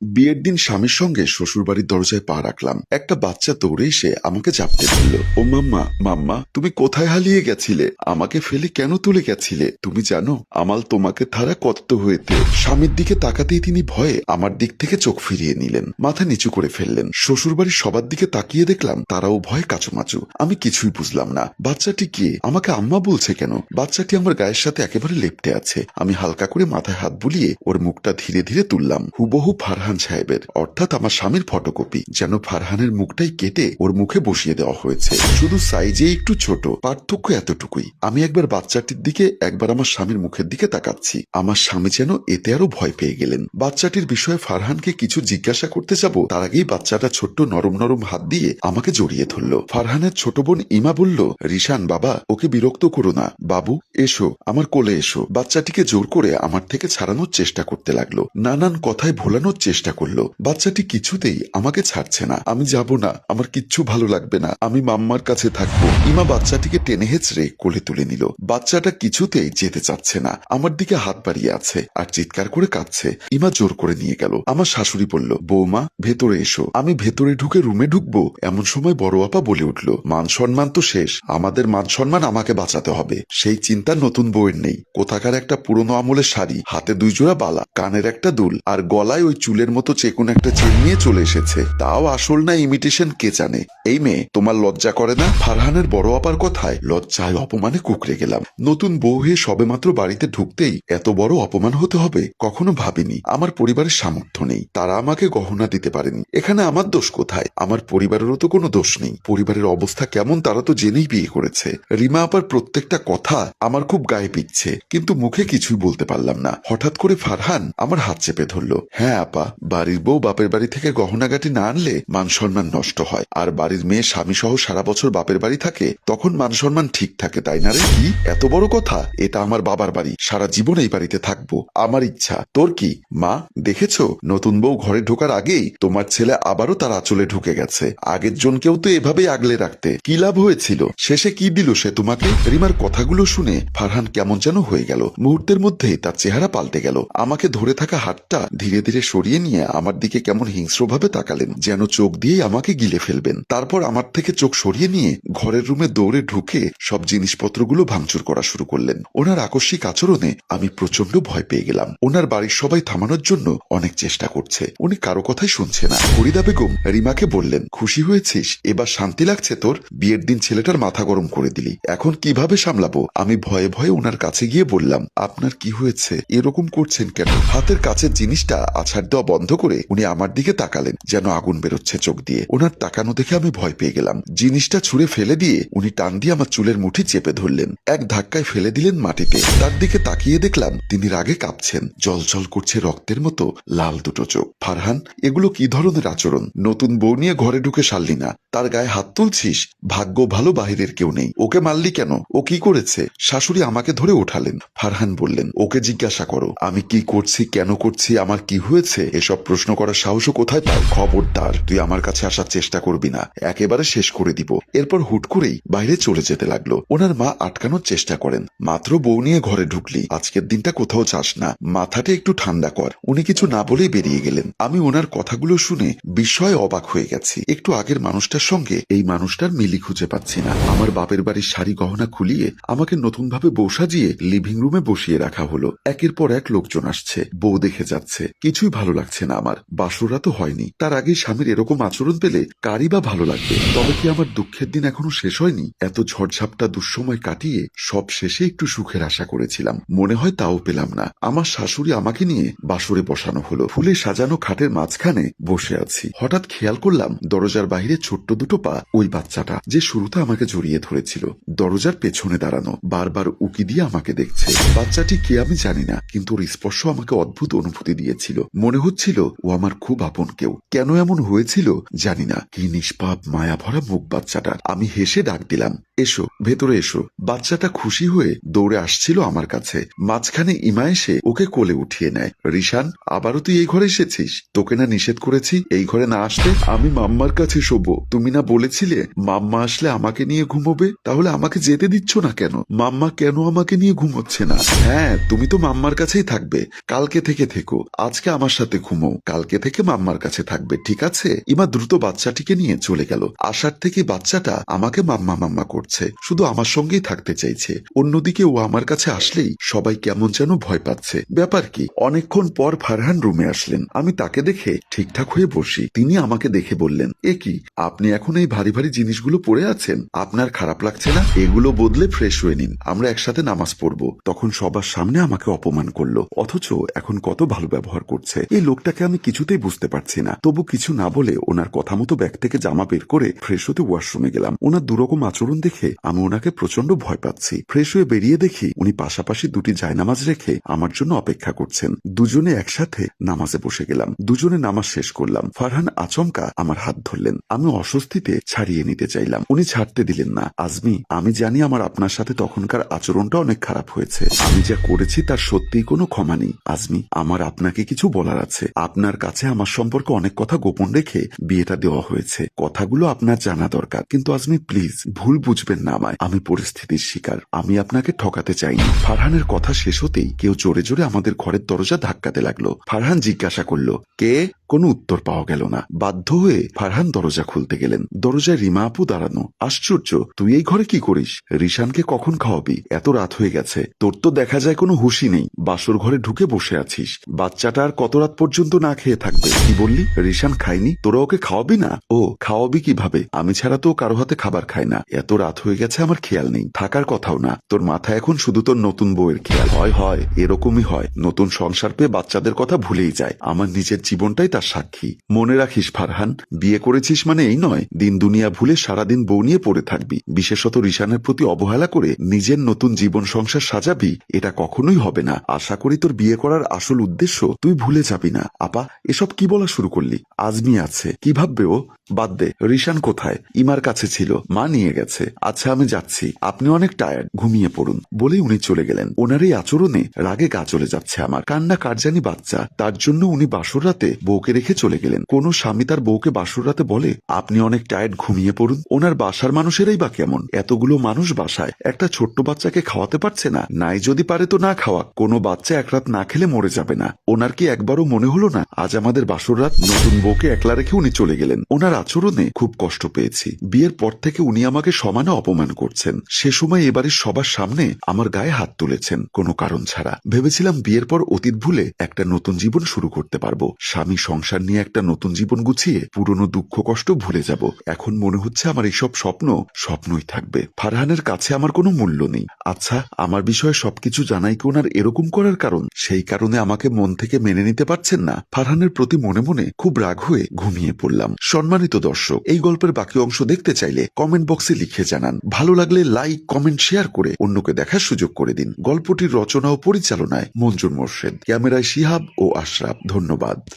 বিয়ের দিন স্বামীর সঙ্গে শ্বশুরবাড়ির দরজায় পা রাখলাম। একটা বাচ্চা দৌড়ে এসে আমাকে চাপতে ধরল। ও মাম্মা, মাম্মা, তুমি কোথায় হারিয়ে গেছিলে? আমাকে ফেলে কেন তুলে গেছিলে? তুমি জানো আমাল তোমাকে ধারা কত হয়েতে। স্বামীর দিকে তাকাতেই তিনি ভয়ে আমার দিক থেকে চোখ ফিরিয়ে নিলেন, মাথা নিচু করে ফেললেন। শ্বশুরবাড়ির সবার দিকে তাকিয়ে দেখলাম তারাও ভয়ে কাচুমাচু। আমি কিছুই বুঝলাম না। বাচ্চাটি কে? আমাকে আম্মা বলছে কেন? বাচ্চাটি আমার গায়ের সাথে একেবারে লেপ্টে আছে। আমি হালকা করে মাথায় হাত বুলিয়ে ওর মুখটা ধীরে ধীরে তুললাম। হুবহু ফারহান সাহেবের, অর্থাৎ আমার স্বামীর ফটোকপি। যেন ফারহানের মুখটাই কেটে ওর মুখে বসিয়ে দেওয়া হয়েছে। শুধু সাইজে একটু ছোট, পার্থক্য এতটুকুই। আমি একবার বাচ্চাটির দিকে, একবার আমার স্বামীর মুখের দিকে তাকাচ্ছি। আমার স্বামী যেন এতে আরো ভয় পেয়ে গেলেন। বাচ্চাটির বিষয়ে ফারহানকে কিছু জিজ্ঞাসা করতে যাব, তার আগেই বাচ্চাটা ছোট্ট নরম নরম হাত দিয়ে আমাকে জড়িয়ে ধরল। ফারহানের ছোট বোন ইমা বলল, রিশান বাবা, ওকে বিরক্ত করো না। বাবু এসো, আমার কোলে এসো। বাচ্চাটিকে জোর করে আমার থেকে ছাড়ানোর চেষ্টা করতে লাগলো, নানান কথায় ভোলানোর চেষ্টা করলো। বাচ্চাটি কিছুতেই আমাকে ছাড়ছে না। আমি যাব না, আমার কিচ্ছু ভালো লাগবে না, আমি মাম্মার কাছে থাকবো। ইমা বাচ্চাটিকে টেনে হেঁচড়ে কোলে তুলে নিল। বাচ্চাটা কিছুতেই যেতে চাচ্ছে না, আমার দিকে হাত বাড়িয়ে আছে আর চিৎকার করে কাঁদছে। ইমা জোর করে নিয়ে গেল। আমার শাশুড়ি বলল, বৌমা ভেতরে এসো। আমি ভেতরে ঢুকে রুমে ঢুকবো, এমন সময় বড় আপা বলে উঠল, মান সম্মান তো শেষ, আমাদের মান সম্মান আমাকে বাঁচাতে হবে। সেই চিন্তা নতুন বউয়ের নেই। কোথাকার একটা পুরনো আমলের শাড়ি, হাতে 2 জোড়া বালা, কানের একটা দুল, আর গলায় ওই চুলের মতো চেকুন একটা চেন নিয়ে চলে এসেছে। তাও আসল না ইমিটেশন কে জানে। এই মেয়ে, তোমার লজ্জা করে না? ফারহানের বড় আপার কথায় লজ্জায় অপমানে কুকড়ে গেলাম। নতুন বউ হয়ে সবেমাত্র বাড়িতে ঢুকতেই এত বড় অপমান হতে হবে কখনো ভাবিনি। আমার পরিবারের সামর্থ্য নেই, তারা আমাকে গহনা দিতে পারেনি। এখানে আমার দোষ কোথায়? আমার পরিবারেরও তো কোনো দোষ নেই। পরিবারের অবস্থা কেমন তারা তো জেনেই বিয়ে করেছে। রিমা আপার প্রত্যেকটা কথা আমার খুব গায়ে পিকছে, কিন্তু মুখে কিছুই বলতে পারলাম না। হঠাৎ করে ফারহান আমার হাত চেপে ধরল। হ্যাঁ আপা, বাড়ির বউ বাপের বাড়ি থেকে গহনাগাটি না আনলে মান সম্মান নষ্ট হয়, আর বাড়ির মেয়ে স্বামী সহ সারা বছর বাপের বাড়ি থাকে, তখন মান সম্মান ঠিক থাকে, তাই না রে? কি এত বড় কথা? এটা আমার বাবার বাড়ি, সারা জীবন এই বাড়িতে থাকবো, আমার ইচ্ছা। তোর কি মা? দেখেছো, নতুন বউ ঘরে ঢোকার আগেই তোমার ছেলে আবারও তার আঁচলে ঢুকে গেছে। আগের জনকেও তো এভাবেই আগলে রাখতে, কি লাভ হয়েছিল? শেষে কি দিল সে তোমাকে? রিমার কথাগুলো শুনে ফারহান কেমন যেন হয়ে গেল। মুহূর্তের মধ্যেই তার চেহারা পাল্টে গেল। আমাকে ধরে থাকা হাতটা ধীরে ধীরে সরিয়ে নিয়ে আমার দিকে কেমন হিংস্রভাবে তাকালেন, যেন চোখ দিয়েই আমাকে গিলে ফেলবেন। তারপর আমার থেকে চোখ সরিয়ে নিয়ে ঘরের রুমে দৌড়ে ঢুকে সব জিনিসপত্রগুলো ভাঙচুর করা শুরু করলেন। ওনার আকস্মিক আচরণে আমি প্রচন্ড ভয় পেয়ে গেলাম। ওনার বাড়ির সবাই থামানোর জন্য অনেক চেষ্টা করছে, উনি কারো কথাই শুনছে না। ফরিদা বেগম রিমাকে বললেন, খুশি হয়েছিস? এবার শান্তি লাগছে তোর? বিয়ের দিন ছেলেটার মাথা গরম করে দিলি, এখন কিভাবে সামলাবো? আমি ভয়ে ভয়ে ওনার কাছে গিয়ে বললাম, আপনার কি হয়েছে? এরকম করছেন কেন? হাতের কাছের জিনিসটা আছাড় দেওয়া বন্ধ করে উনি আমার দিকে তাকালেন, যেন আগুন বেরোচ্ছে চোখ দিয়ে। ওনার তাকানো দেখে আমি ভয় পেয়ে গেলাম। জিনিসটা ছুঁড়ে ফেলে দিয়ে উনি টান দিয়ে আমার চুলের মুঠি চেপে ধরলেন, এক ধাক্কায় ফেলে দিলেন মাটিতে। তার দিকে তাকিয়ে দেখলাম তিনি রাগে কাঁপছেন, জলজল করছে রক্তের মতো লাল দুটো চোখ। ফারহান, এগুলো কি ধরনের আচরণ? নতুন বউ নিয়ে ঘরে ঢুকে সারলি না, তার গায়ে হাত তুলছিস? ভাগ্য ভালো বাহিরের কেউ নেই। ওকে মারলি কেন? ও কি করেছে? শাশুড়ি আমাকে ধরে ওঠালেন। ফারহান বললেন, ওকে জিজ্ঞাসা করো, আমি কি করছি, কেন করছি, আমার কি হয়েছে, এসব প্রশ্ন করার সাহসও কোথায় পাই? খবরদার তুই আমার কাছে আসার চেষ্টা করবি না, একেবারে শেষ করে দিব। এরপর হুট করেই বাইরে চলে যেতে লাগলো। ওনার মা আটকানোর চেষ্টা করেন, মাত্র বউ নিয়ে ঘরে ঢুকলি, আজকের দিনটা কোথাও যাস না, মাথাটা একটু ঠান্ডা কর। উনি কিছু না বলেই বেরিয়ে গেলেন। আমি ওনার কথাগুলো শুনে বিস্ময়ে অবাক হয়ে গেছি। একটু আগের মানুষটার সঙ্গে এই মানুষটার মিলি খুঁজে পাচ্ছি না। আমার বাপের বাড়ির শাড়ি গহনা খুলিয়ে আমাকে নতুনভাবে বউ সাজিয়ে লিভিং রুমে বসিয়ে রাখা হলো। একের পর এক লোকজন আসছে, বউ দেখে যাচ্ছে। কিছুই ভালো লাগছে না আমার। বাসরা তো হয়নি, তার আগে স্বামীর এরকম আচরণ পেলে কারই বা ভালো লাগবে? তবে কি আমার দুঃখের দিন এখনো শেষ হয়নি? এত ঝড়ঝাপটা দুঃসময় কাটিয়ে সব শেষে একটু সুখের আশা করেছিলাম, মনে হয় তাও পেলাম না। আমার শাশুড়ি আমাকে নিয়ে বাসরে বসানো হলো। ফুলে সাজানো খাটের মাঝখানে বসে আছি। হঠাৎ খেয়াল করলাম দরজার বাইরে ছোট্ট দুটো পা ওই বাচ্চাটা যে শুরুতে আমাকে জড়িয়ে ধরেছিল, দরজার পেছনে দাঁড়ানো, বারবার উকি দিয়ে আমাকে দেখছে। বাচ্চাটি কে আমি জানি না, কিন্তু ওর স্পর্শ আমাকে অদ্ভুত অনুভূতি দিয়েছিল। মনে হচ্ছিল ও আমার খুব আপন কেউ। কেন এমন হয়েছিল জানি না। কি নিষ্পাপ মায়া ভরা মুখ বাচ্চাটার। আমি হেসে ডাক দিলাম, এসো, ভেতরে এসো। বাচ্চাটা খুশি হয়ে দৌড়ে আসছিল আমার কাছে। মাঝখানে ইমা এসে ওকে কোলে উঠিয়ে নেয়। রিশান, আবারও তুই এই ঘরে এসেছিস? তোকে না নিষেধ করেছি এই ঘরে না আসতে? আমি মাম্মার কাছে শোবো। তুমি না বলেছিলে মাম্মা আসলে আমাকে নিয়ে ঘুমোবে? তাহলে আমাকে যেতে দিচ্ছ না কেন? মাম্মা কেন আমাকে নিয়ে ঘুমোচ্ছে না? হ্যাঁ, তুমি তো মাম্মার কাছেই থাকবে, কালকে থেকে থেকো, আজকে আমার সাথে ঘুমো, কালকে থেকে মাম্মার কাছে থাকবে, ঠিক আছে? ইমা দ্রুত বাচ্চাটিকে নিয়ে চলে গেল। আসার থেকে বাচ্চাটা আমাকে মাম্মা মাম্মা করছে, শুধু আমার সঙ্গেই থাকতে চাইছে। অন্যদিকে ও আমার কাছে আসলেই সবাই কেমন যেন ভয় পাচ্ছে। ব্যাপার কি? অনেকক্ষণ পর ফারহান রুমে আসলেন। আমি তাকে দেখে ঠিকঠাক হয়ে বসি। তিনি আমাকে দেখে বললেন, এ কি, আপনি এখন এই ভারী ভারী জিনিসগুলো পরে আছেন? আপনার খারাপ লাগছে না? এগুলো বদলে ফ্রেশ হয়ে নিন, আমরা একসাথে নামাজ পড়ব। তখন সবার সামনে আমাকে অপমান করলো, অথচ এখন কত ভালো ব্যবহার করছে। এই লোকটাকে আমি কিছুতেই বুঝতে পারছি না। তবু কিছু না বলে ওনার কথা মতো ব্যাগ থেকে জামা বের করে ফ্রেশ হতে ওয়াশরুমে গেলাম। ওনার দুরকম আচরণ দেখে আমি ওনাকে প্রচন্ড ভয় পাচ্ছি। ফ্রেশ হয়ে বেরিয়ে দেখি উনি পাশাপাশি দুটি জায়নামাজ রেখে আমার জন্য অপেক্ষা করছেন। দুজনে একসাথে নামাজে বসে গেলাম। দুজনে নামাজ শেষ করলাম। ফারহান আচমকা আমার হাত ধরলেন। আমি অস্বস্তিতে ছাড়িয়ে নিতে চাইলাম, উনি ছাড়তে দিলেন না। আজমি, আমি জানি আমার আপনার সাথে তখনকার আচরণটা অনেক খারাপ হয়েছে। আমি যা করেছি তার সত্যিই কোনো ক্ষমা নেই। আজমি, আমার আপনাকে কিছু বলার আছে। আপনার কাছে আমার সম্পর্কে অনেক কথা গোপন রেখে বিয়েটা দেওয়া হয়েছে। কথাগুলো আপনার জানা দরকার। কিন্তু আজমি প্লিজ, ভুল বুঝবেন না আমায়। আমি পরিস্থিতির শিকার। আমি আপনাকে ঠকাতে চাইনি। ফারহানের কথা শেষ হতেই কেউ জোরে জোরে আমাদের ঘরের দরজা ধাক্কাতে লাগলো। ফারহান জিজ্ঞাসা করলো, কে? কোনো উত্তর পাওয়া গেল না। বাধ্য হয়ে ফারহান দরজা খুলতে গেলেন। দরজায় রিমা আপু দাঁড়ানো। আশ্চর্য, তুই এই ঘরে কি করিস? রিশানকে কখন খাওয়াবি? এত রাত হয়ে গেছে, তোর তো দেখা যায় কোনো হুঁশি নেই। বাসর ঘরে ঢুকে বসে আছিস। বাচ্চাটা আর কত রাত পর্যন্ত না খেয়ে থাকবে? কি বললি? রিশান খায়নি? তোরা ওকে খাওয়াবি না? ও, খাওয়াবি কিভাবে? আমি ছাড়া তো কারো হাতে খাবার খায় না। এত রাত হয়ে গেছে, আমার খেয়াল নেই। থাকার কথাও না। তোর মাথায় এখন শুধু তোর নতুন বউয়ের খেয়াল। হয় এরকমই হয়। নতুন সংসার পেয়ে বাচ্চাদের কথা ভুলেই যায়। আমার নিজের জীবনটাই তার সাক্ষী। মনে রাখিস ফারহান, বিয়ে করেছিস মানে এই নয় দিন দুনিয়া ভুলে সারাদিন বউ নিয়ে পড়ে থাকবি। বিশেষত রিশানের প্রতি অবহেলা করে নিজের নতুন জীবন সংসার সাজাবি, এটা কখনোই হবে না। আশা করি তোর বিয়ে করার আসল উদ্দেশ্য তুই ভুলে যাবি না। আপা, এসব কি বলা শুরু করলি? আজমি আছে, কি ভাববে ও? বাদ দে। রিশান কোথায়? ইমার কাছে ছিল, মা নিয়ে গেছে। আচ্ছা আমি যাচ্ছি, আপনি অনেক টায়ার্ড, ঘুমিয়ে পড়ুন। বলেই উনি চলে গেলেন। ওনার এই আচরণে রাগে গা চলে যাচ্ছে আমার। কান্না কার জানি বাচ্চা, তার জন্য উনি বাসর রাতে বউকে রেখে চলে গেলেন। কোন স্বামী তার বউকে বাসর রাতে বলে, আপনি অনেক টায়ার্ড, ঘুমিয়ে পড়ুন? ওনার বাসার মানুষেরাই বা কেমন? এতগুলো মানুষ বাসায় একটা ছোট্ট বাচ্চাকে খাওয়াতে পারছে না? নাই যদি পারে তো না খাওয়া। কোনো বাচ্চা এক রাত না খেলে মরে যাবে না। ওনার কি একবারও মনে হলো না আজ আমাদের বাসর রাত? নতুন বউকে একলা রেখে উনি চলে গেলেন। ওনার আচরণে খুব কষ্ট পেয়েছি। বিয়ের পর থেকে উনি আমাকে সমানে অপমান করছেন। সে সময় এবারে সবার সামনে আমার গায়ে হাত তুলেছেন কোনো কারণ ছাড়া। ভেবেছিলাম বিয়ের পর অতীত ভুলে একটা নতুন জীবন শুরু করতে পারবো। স্বামী সংসার নিয়ে একটা নতুন জীবন গুছিয়ে পুরনো দুঃখ কষ্ট ভুলে যাব। এখন মনে হচ্ছে আমার এইসব স্বপ্নই থাকবে। ফারহানের কাছে আমার কোনো মূল্য নেই। আচ্ছা, আমার বিষয়ে সবকিছু জানাই কি ওনার এরকম করার কারণ? সেই কারণে আমাকে মন থেকে মেনে নিতে পারছেন না? ফারহানের প্রতি মনে মনে খুব রাগ হয়ে ঘুমিয়ে পড়লাম। সম্মানিত দর্শক, এই গল্পের বাকি অংশ দেখতে চাইলে কমেন্ট বক্সে লিখে জানান। ভালো লাগলে লাইক, কমেন্ট, শেয়ার করে অন্যকে দেখার সুযোগ করে দিন। গল্পটির রচনা ও পরিচালনায় মঞ্জুর মোর্শেদ, ক্যামেরায় শিহাব ও আশরাফ। ধন্যবাদ।